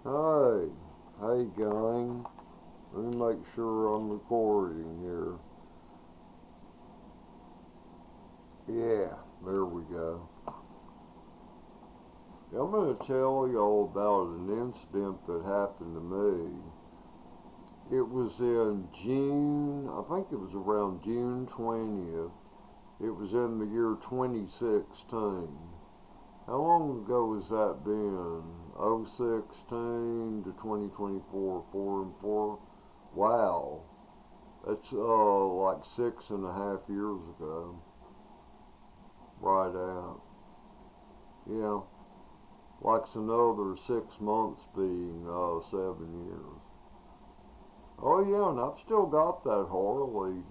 Hey, hey gang. Let me make sure I'm recording here. Yeah, there we go. I'm going to tell y'all about an incident that happened to me. It was in June, I think it was around June 20th. It was in the year 2016. How long ago has that been? 016 to 2024, 4 and 4? Wow. That's like 6.5 years ago. Right out. Yeah. Likes another 6 months being 7 years. Oh yeah, and I've still got that Harley.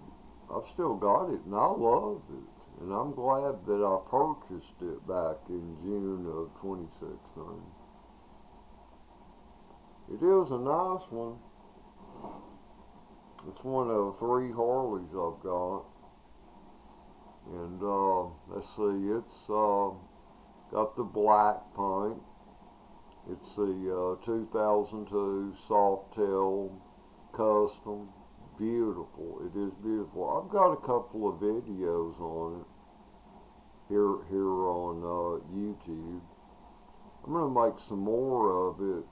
I've still got it and I love it. And I'm glad that I purchased it back in June of 2016. It is a nice one. It's one of three Harleys I've got. And let's see, it's got the black paint. It's the 2002 Softail Custom. Beautiful. It is beautiful. I've got a couple of videos on it here on YouTube. I'm going to make some more of it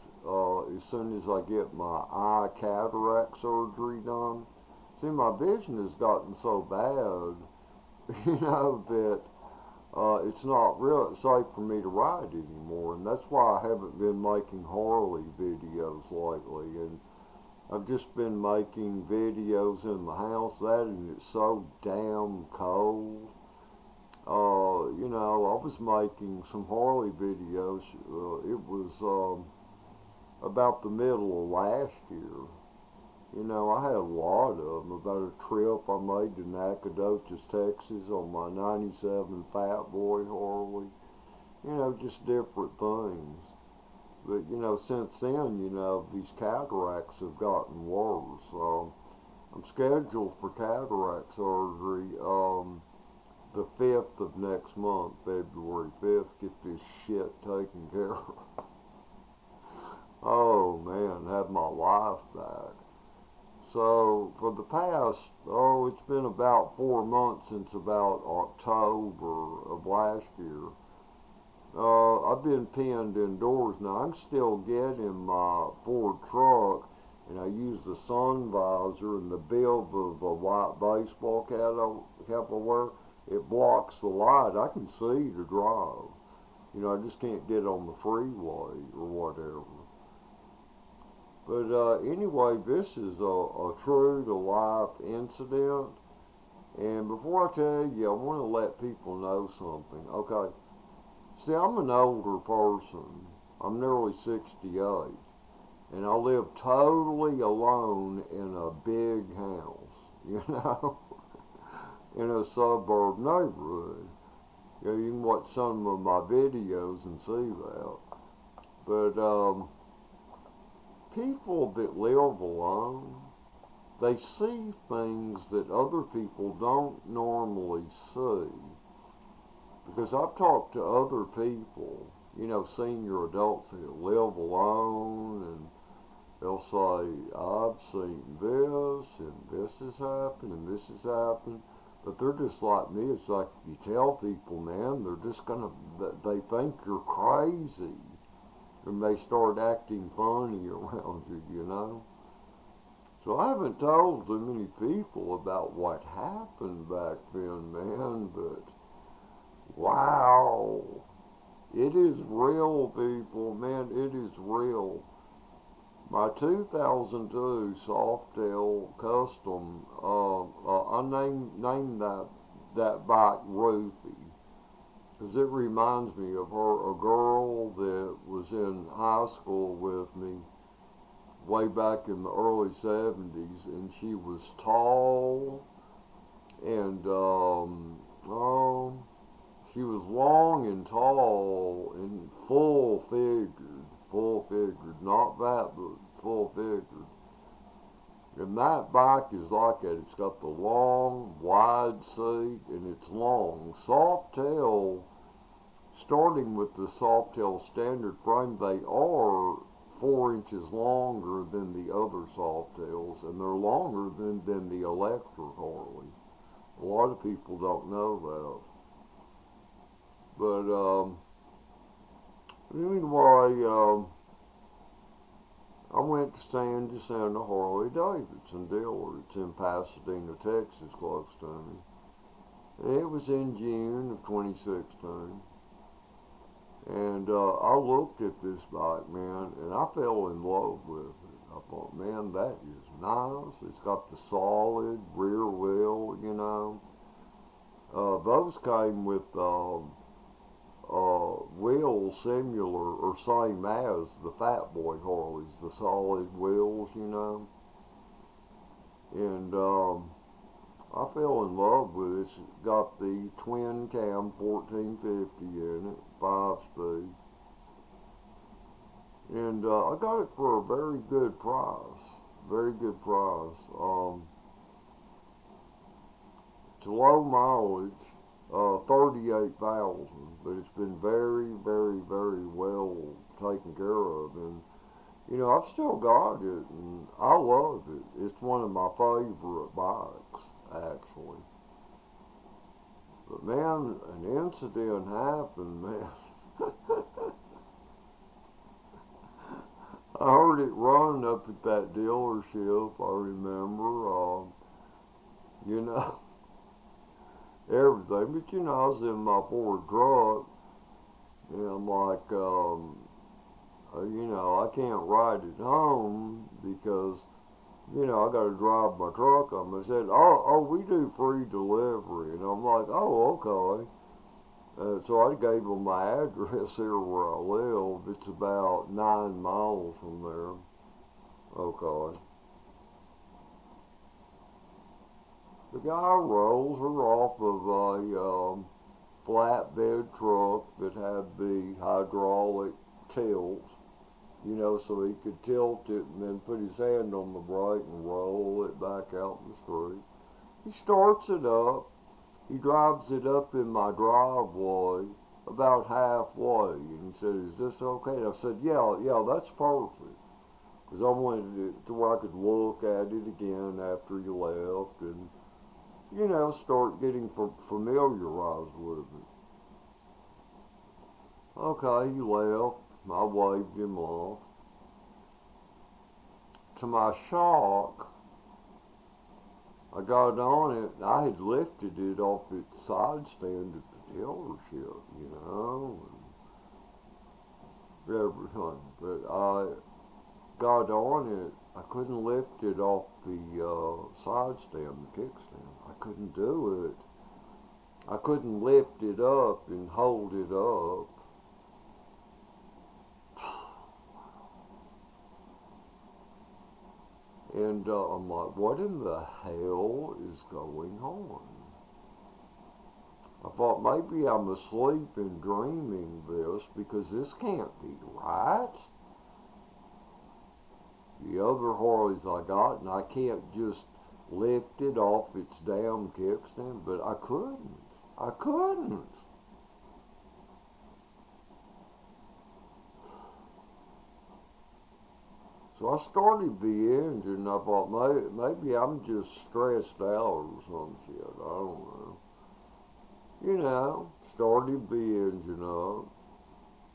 as soon as I get my eye cataract surgery done. See, my vision has gotten so bad, that it's not real safe for me to ride anymore, and that's why I haven't been making Harley videos lately. And I've just been making videos in the house. That and it's so damn cold. I was making some Harley videos. It was about the middle of last year. I had a lot of them about a trip I made to Nacogdoches, Texas on my 97 Fat Boy Harley. Just different things. But, since then, these cataracts have gotten worse. I'm scheduled for cataract surgery the 5th of next month, February 5th. Get this shit taken care of. Oh, man, have my life back. So for the past, it's been about 4 months since about October of last year. I've been pinned indoors now. I'm still getting my Ford truck, and I use the sun visor and the bib of a white baseball cap I wear. It blocks the light. I can see to drive. I just can't get on the freeway or whatever. But anyway, this is a true to life incident. And before I tell you, I want to let people know something. Okay, see, I'm an older person. I'm nearly 68. And I live totally alone in a big house, in a suburb neighborhood. You can watch some of my videos and see that. But people that live alone, they see things that other people don't normally see. Because I've talked to other people, senior adults that live alone, and they'll say, I've seen this, and this has happened, and this has happened. But they're just like me. It's like if you tell people, man, they're just they think you're crazy. And they start acting funny around you. So I haven't told too many people about what happened back then, man, but wow. It is real, people, man, it is real. My 2002 Softail Custom, I named that bike Ruthie, because it reminds me of a girl that was in high school with me way back in the early 70s, and she was tall, and she was long and tall and full figured, not fat, but full figured. And that bike is like that. It's got the long, wide seat, and it's long. Softail, starting with the Softail standard frame, they are 4 inches longer than the other Softails, and they're longer than the electric Harley. A lot of people don't know that. But anyway, I went to San Jacinto Harley Davidson dealer. It's in Pasadena, Texas, close to me. And it was in June of 2016. And I looked at this bike, man, and I fell in love with it. I thought, man, that is nice. It's got the solid rear wheel, you know. Those came with wheels similar or same as the Fat Boy Harleys, the solid wheels, you know. And I fell in love with it. It's got the twin cam 1450 in it, 5-speed. And I got it for a very good price. Very good price. It's low mileage, 38,000, but it's been very, very, very well taken care of. And, you know, I've still got it, and I love it. It's one of my favorite bikes, actually. But, man, an incident happened, man. I heard it run up at that dealership, I remember, you know, everything. But, you know, I was in my Ford truck, and I'm like, you know, I can't ride it home because, you know, I got to drive my truck home. They said, oh, we do free delivery. And I'm like, oh, okay. So I gave them my address here where I live. It's about 9 miles from there. Okay. The guy rolls her off of a flatbed truck that had the hydraulic tilt, you know, so he could tilt it and then put his hand on the brake and roll it back out in the street. He starts it up. He drives it up in my driveway about halfway, and he said, "Is this okay?" And I said, yeah, that's perfect. Because I wanted it to where I could look at it again after you left and, you know, start getting familiarized with it. Okay, he left. I waved him off. To my shock, I got on it, and I had lifted it off its side stand at the dealership, you know, and everything. But I got on it, I couldn't lift it off the side stand, the kickstand. I couldn't do it. I couldn't lift it up and hold it up. And I'm like, what in the hell is going on? I thought maybe I'm asleep and dreaming this because this can't be right. The other Harleys I got, and I can't just lift it off its damn kickstand, but I couldn't. I couldn't. So I started the engine, and I thought, maybe I'm just stressed out or some shit. I don't know. You know, started the engine up.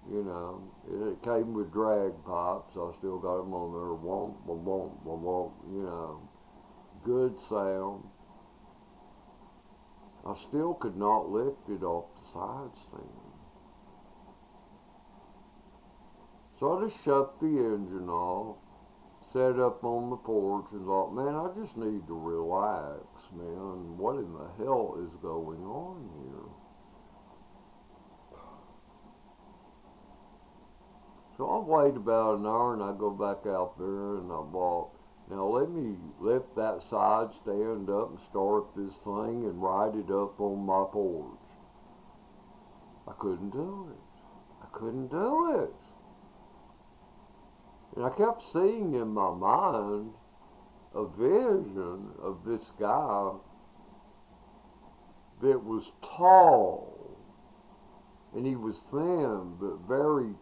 You know, it came with drag pipes. I still got them on there. Womp, womp, womp, womp, womp. You know, good sound. I still could not lift it off the side stand. So I just shut the engine off. Sat up on the porch and thought, man, I just need to relax, man. What in the hell is going on here? So I wait about an hour and I go back out there and I thought, now let me lift that side stand up and start this thing and ride it up on my porch. I couldn't do it. I couldn't do it. And I kept seeing in my mind a vision of this guy that was tall, and he was thin, but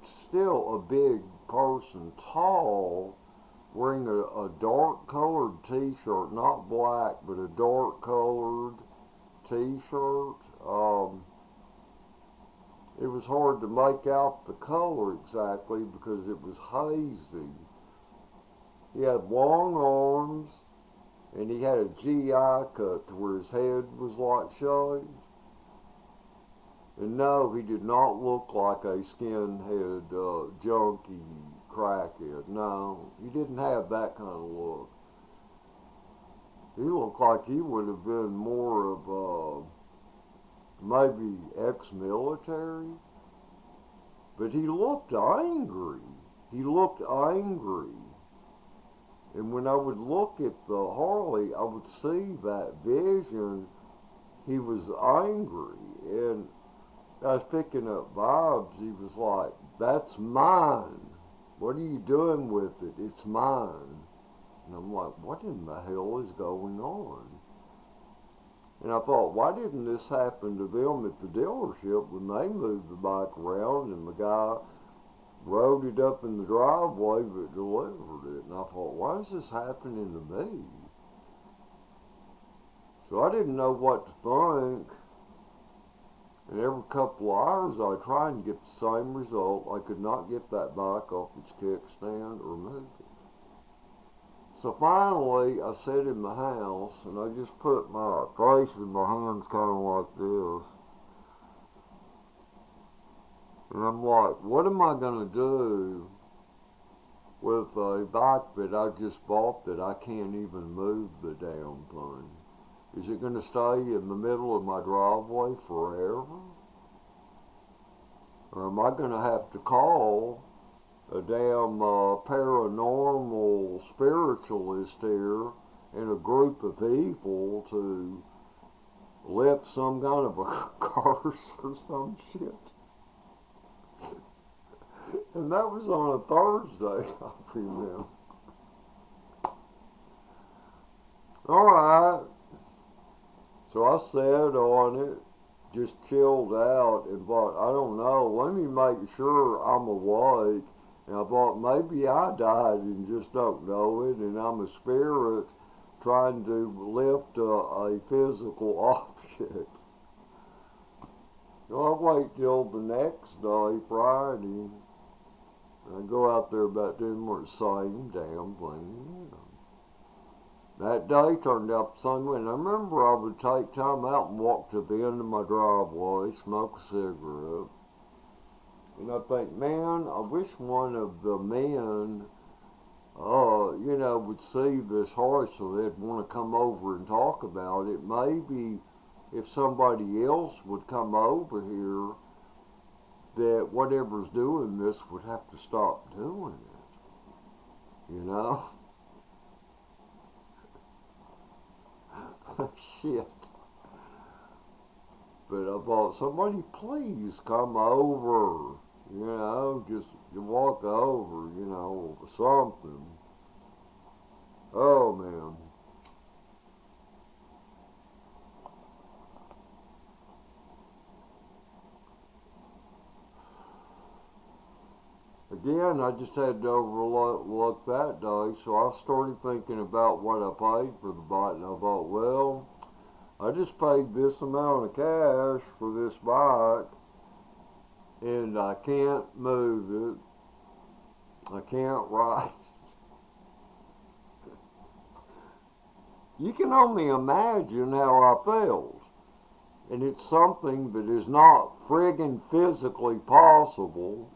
still a big person, tall, wearing a dark colored t-shirt, not black, but a dark colored t-shirt. It was hard to make out the color exactly because it was hazy. He had long arms, and he had a GI cut to where his head was like shaved. And no, he did not look like a skinhead junkie crackhead. No, he didn't have that kind of look. He looked like he would have been more of maybe ex-military. But he looked angry. He looked angry. And when I would look at the Harley, I would see that vision. He was angry. And I was picking up vibes. He was like, that's mine. What are you doing with it? It's mine. And I'm like, what in the hell is going on? And I thought, why didn't this happen to them at the dealership when they moved the bike around and the guy rode it up in the driveway but delivered it? And I thought, why is this happening to me? So I didn't know what to think. And every couple of hours I tried and get the same result. I could not get that bike off its kickstand or move it. So finally I sat in the house and I just put my face in my hands kind of like this. And I'm like, what am I going to do with a bike that I just bought that I can't even move the damn thing? Is it going to stay in the middle of my driveway forever? Or am I going to have to call a damn paranormal spiritualist here and a group of people to lift some kind of a curse or some shit? And that was on a Thursday, I remember. Alright. So I sat on it, just chilled out, and thought, I don't know, let me make sure I'm awake. And I thought, maybe I died and just don't know it, and I'm a spirit trying to lift a physical object. So I wait till the next day, Friday, and I go out there about doing more the same damn thing again. That day turned out the same way, and I remember I would take time out and walk to the end of my driveway, smoke a cigarette, and I think, man, I wish one of the men, would see this horse so they'd want to come over and talk about it. Maybe if somebody else would come over here, that whatever's doing this would have to stop doing it, you know? Shit. But I thought, somebody please come over, just walk over, or something. Oh, man. Again, I just had to overlook that day, so I started thinking about what I paid for the bike, and I thought, well, I just paid this amount of cash for this bike, and I can't move it. I can't ride it. You can only imagine how I felt. And it's something that is not friggin' physically possible.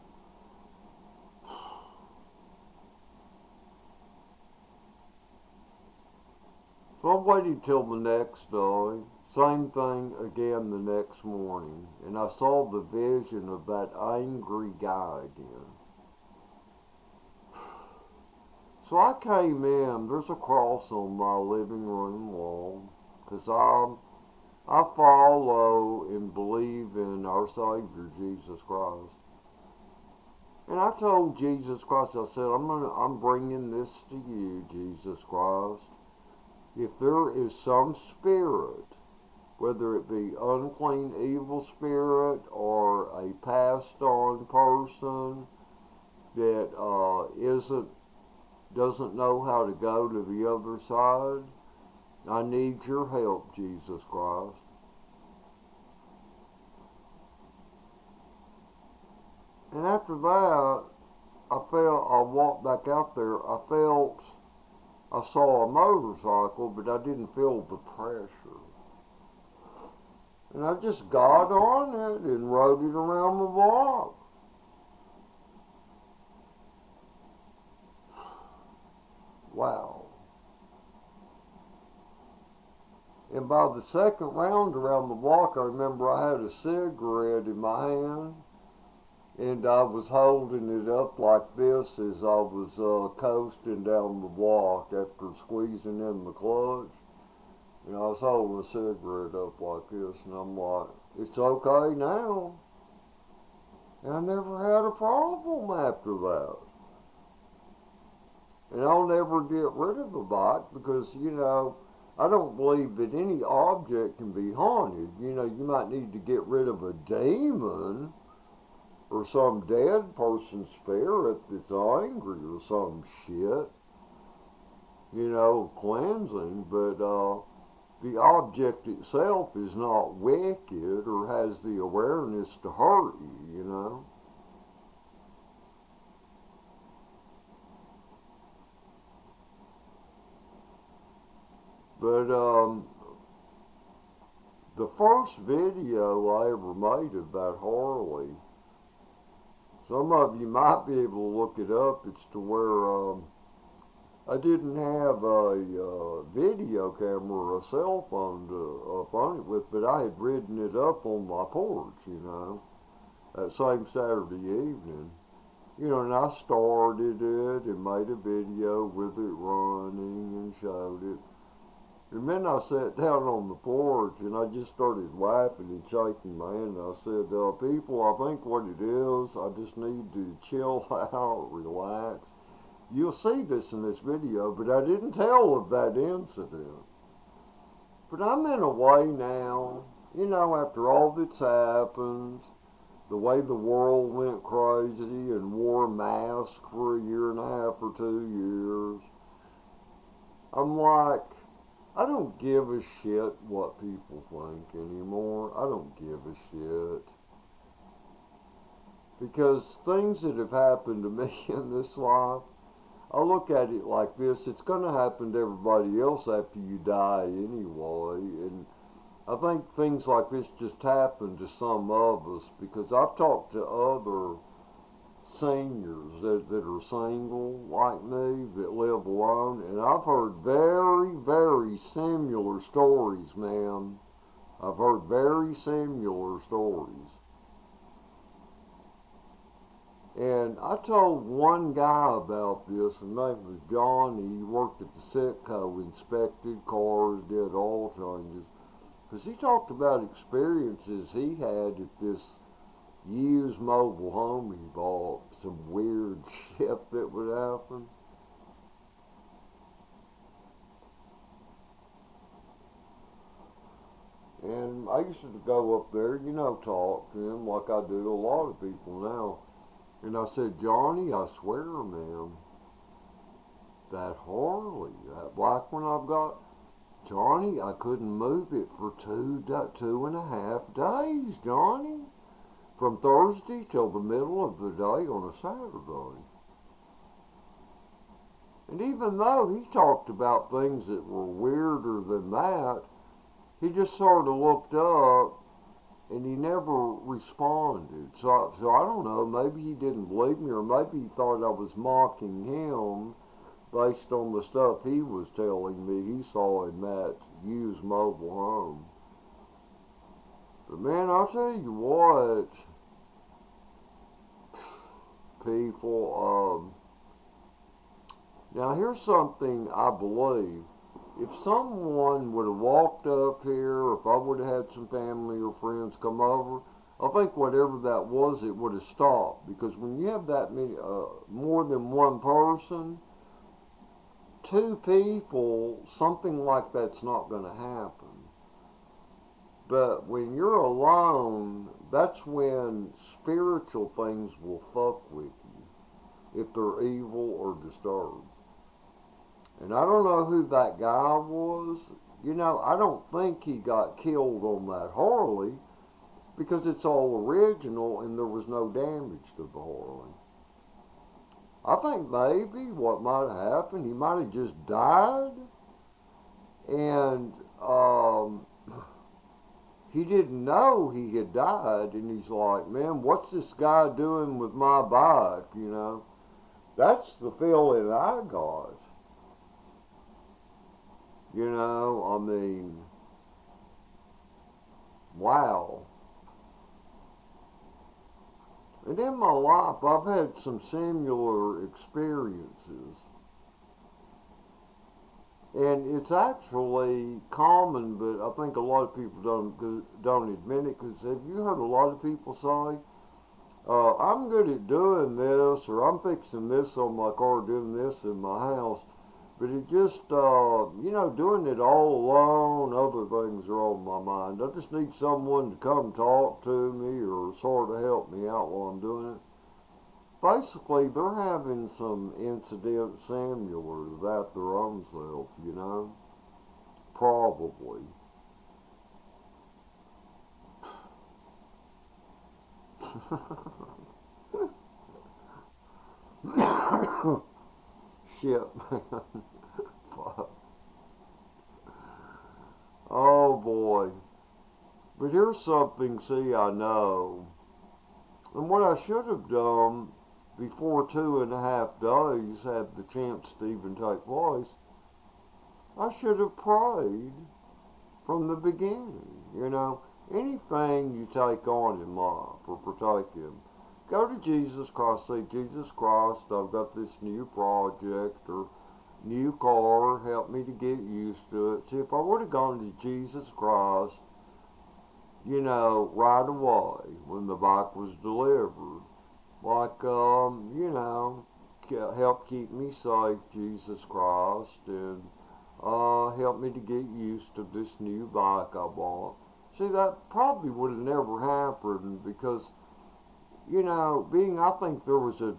So I waited till the next day. Same thing again the next morning. And I saw the vision of that angry guy again. So I came in. There's a cross on my living room wall. Because I follow and believe in our Savior, Jesus Christ. And I told Jesus Christ, I said, I'm bringing this to you, Jesus Christ. If there is some spirit, whether it be unclean, evil spirit, or a passed on person, that doesn't know how to go to the other side. I need your help, Jesus Christ. And after that, I walked back out there. I saw a motorcycle, but I didn't feel the pressure. And I just got on it and rode it around the block. Wow. And by the second round around the block, I remember I had a cigarette in my hand, and I was holding it up like this as I was coasting down the block after squeezing in the clutch. And I was holding a cigarette up like this, and I'm like, it's okay now. And I never had a problem after that. And I'll never get rid of a bike because, I don't believe that any object can be haunted. You might need to get rid of a demon or some dead person's spirit that's angry or some shit, cleansing. But the object itself is not wicked or has the awareness to hurt you. But the first video I ever made about Harley, some of you might be able to look it up. It's to where I didn't have a video camera or a cell phone to up on it with, but I had ridden it up on my porch, that same Saturday evening. And I started it and made a video with it running and showed it. And then I sat down on the porch and I just started laughing and shaking my hand. And I said, people, I think what it is, I just need to chill out, relax. You'll see this in this video, but I didn't tell of that incident. But I'm in a way now, after all that's happened, the way the world went crazy and wore masks for a year and a half or 2 years, I'm like, I don't give a shit what people think anymore. I don't give a shit. Because things that have happened to me in this life, I look at it like this. It's going to happen to everybody else after you die anyway. And I think things like this just happen to some of us because I've talked to other seniors that are single like me, that live alone, and I've heard very, very similar stories, man. I've heard very similar stories. And I told one guy about this, his name was John. He worked at the Citco, inspected cars, did oil changes. Because he talked about experiences he had at this used mobile home he bought, some weird shit that would happen. And I used to go up there, talk to him like I do to a lot of people now. And I said, Johnny, I swear, man, that Harley, that black one I've got, Johnny, I couldn't move it for 2.5 days, Johnny. From Thursday till the middle of the day on a Saturday. And even though he talked about things that were weirder than that, he just sort of looked up and he never responded. So I don't know, maybe he didn't believe me or maybe he thought I was mocking him based on the stuff he was telling me he saw in that used mobile home. But man, I'll tell you what, people, now here's something I believe. If someone would have walked up here, or if I would have had some family or friends come over, I think whatever that was, it would have stopped. Because when you have that many, more than one person, two people, something like that's not going to happen. But when you're alone, that's when spiritual things will fuck with you. if they're evil or disturbed. And I don't know who that guy was. You know, I don't think he got killed on that Harley because it's all original and there was no damage to the Harley. I think maybe what might have happened, he might have just died and he didn't know he had died, and he's like, man, what's this guy doing with my bike, you know? That's the feeling I got. You know, I mean, wow. And in my life, I've had some similar experiences. And it's actually common, but I think a lot of people don't admit it. Because have you heard a lot of people say, "I'm good at doing this," or "I'm fixing this on my car, doing this in my house," but it just, you know, doing it all alone. Other things are on my mind. I just need someone to come talk to me or sort of help me out while I'm doing it. Basically, they're having some incidents similar to that their own self, you know? Probably. Shit, man. Fuck. Oh boy. But here's something, see, I know. And what I should have done before 2.5 days had the chance to even take place, I should have prayed from the beginning. You know, anything you take on in life or partake in, go to Jesus Christ, say, Jesus Christ, I've got this new project or new car, help me to get used to it. See, if I would have gone to Jesus Christ, you know, right away when the bike was delivered, like, you know, help keep me safe, Jesus Christ, and help me to get used to this new bike I bought. See, that probably would have never happened because, you know, I think there was a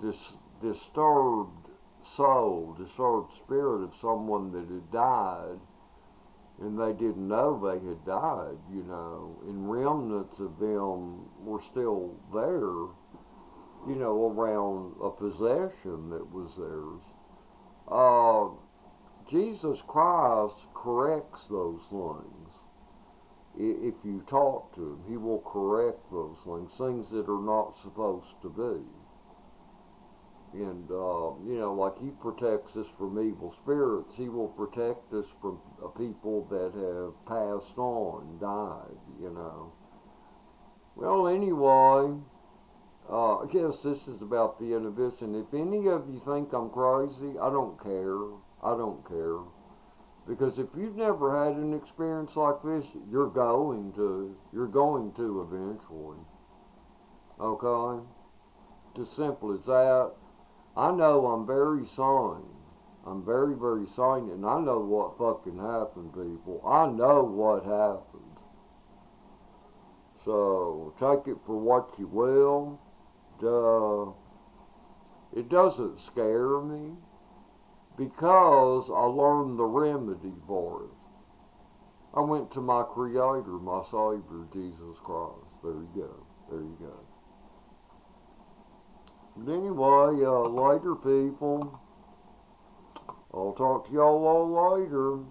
disturbed soul, disturbed spirit of someone that had died, and they didn't know they had died, you know, and remnants of them were still there, you know, around a possession that was theirs. Uh, Jesus Christ corrects those things. If you talk to him, he will correct those things that are not supposed to be. And, you know, like he protects us from evil spirits, he will protect us from people that have passed on, died, you know. Well, anyway, I guess this is about the end of this. And if any of you think I'm crazy, I don't care. I don't care. Because if you've never had an experience like this, you're going to. You're going to eventually. Okay? Just simple as that. I know I'm very sane. I'm very, very sane, and I know what fucking happened, people. I know what happened. So, take it for what you will. It doesn't scare me because I learned the remedy for it. I went to my Creator, my Savior, Jesus Christ. There you go. There you go. But anyway, later, people. I'll talk to y'all all later.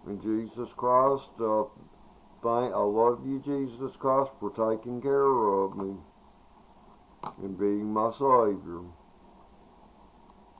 And Jesus Christ, I love you, Jesus Christ, for taking care of me and being my Savior.